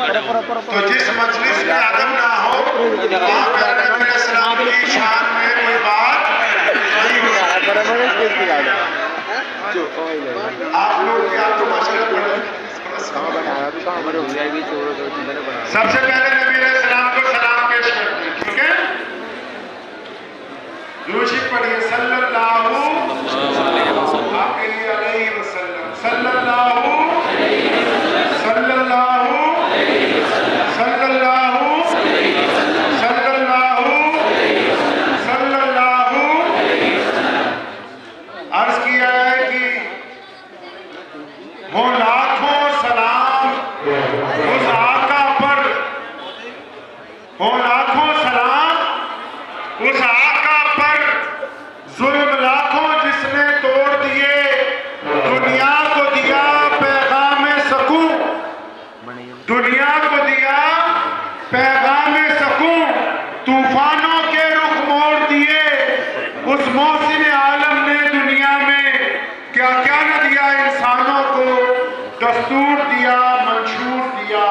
तो जिस मजलिस में अदब ना हो वहाँ प्यारे नबी अलैहिस्सलाम की शान में कोई बात नहीं हो सकती। आप लोग क्या तो माशाल्लाह पढ़े। सबसे पहले नबी अलैहिस्सलाम को सलाम पेश करते हैं, ठीक है। दूसरी पढ़िए सल्लल्लाहु अलैहि वसल्लम, सल्लल्लाहु सल्लल्लाहु सल्लल्लाहु सल्लल्लाहु सल्लल्लाहु। अर्ज किया है कि हो लाखों सलाम उस आका पर, हो लाखों सलाम उस आका पर, जुल्म लाखों जिसने तोड़ दिए, दुनिया को दिया पैगाम सकून, दुनिया को दिया पैगाम सकून, तूफानों के रुख मोड़ दिए। उस मोहसिन आलम ने दुनिया में क्या क्या न दिया, इंसानों को दस्तूर दिया, मंशूर दिया,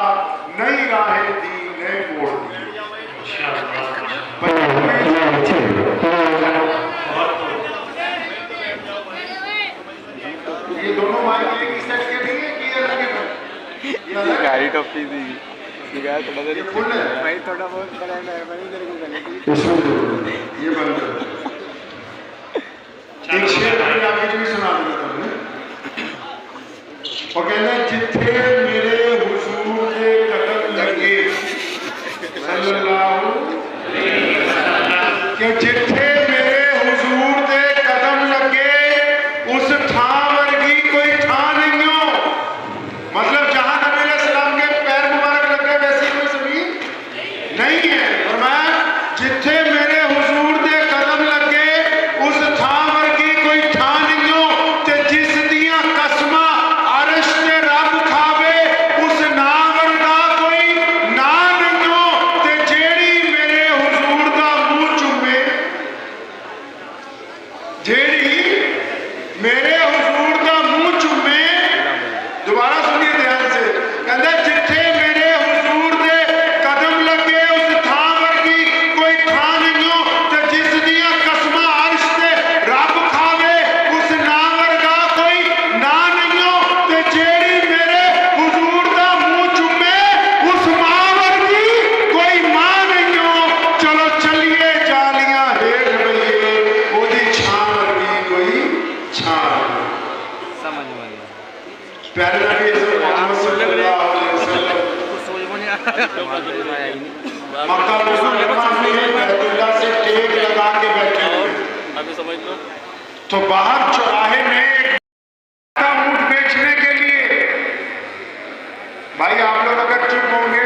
नई राहें दी, नए मोड़ दिए। ये दोनों माइक एक ही सेट के नहीं है कि ये अलग है? गाड़ी टॉपी दी थोड़ा ये फुल है भाई, थोड़ा बहुत करा मेहरबानी करके ये बंद कर। एक शेर आपको भी सुना दूंगा तुमने। और कहना जिथे मेरे हुजूर के कदम लगे, सल्लल्लाहु अलैहि वसल्लम, कि जिथे मेरे हुजूर के कदम लगे उस थां वर्गी कोई थां नहीं हो। मतलब जहां नबी अलैहिस्सलाम के पैर मुबारक लगे वैसी कोई जमीन नहीं है। और मैं जिथे मेरे हुजूर के कदम लगे उस थां वर्गी कोई थां नहीं हो, ते जिस दियां कसमां अरश ते रब खावे उस नां वर्गा कोई ना नहीं हो, ते जेड़ी मेरे हुजूर दा मुंह चूमे, जेड़ी मेरे हुजूर दा मुंह चूमे। दोबारा सुनिए ध्यान से, कहंदा जिथे मेरे हुजूर दे कदम लगे उस थां वर्गी कोई थां नहीं हो, ते जिस दियां कसमां अर्श ते रब खावे उस नां वर्गा कोई ना नहीं हो, ते जेड़ी मेरे हुजूर दा मुंह चूमे उस मां वर्गी कोई मां नहीं हो। चलो चलिए जालियां हेठ बइए, ओदी छां वर्गी कोई छां नहीं। समझ में गया। प्यारे नबी मोहम्मद सल्लल्लाहु अलैहि वसल्लम मक्का मुकर्रमा में बैतुल्लाह से टेक लगा के बैठे हुए, अभी समझ लो। तो बाहर चौराहे में ऊंट बेचने के लिए, भाई आप लोग अगर चुप होंगे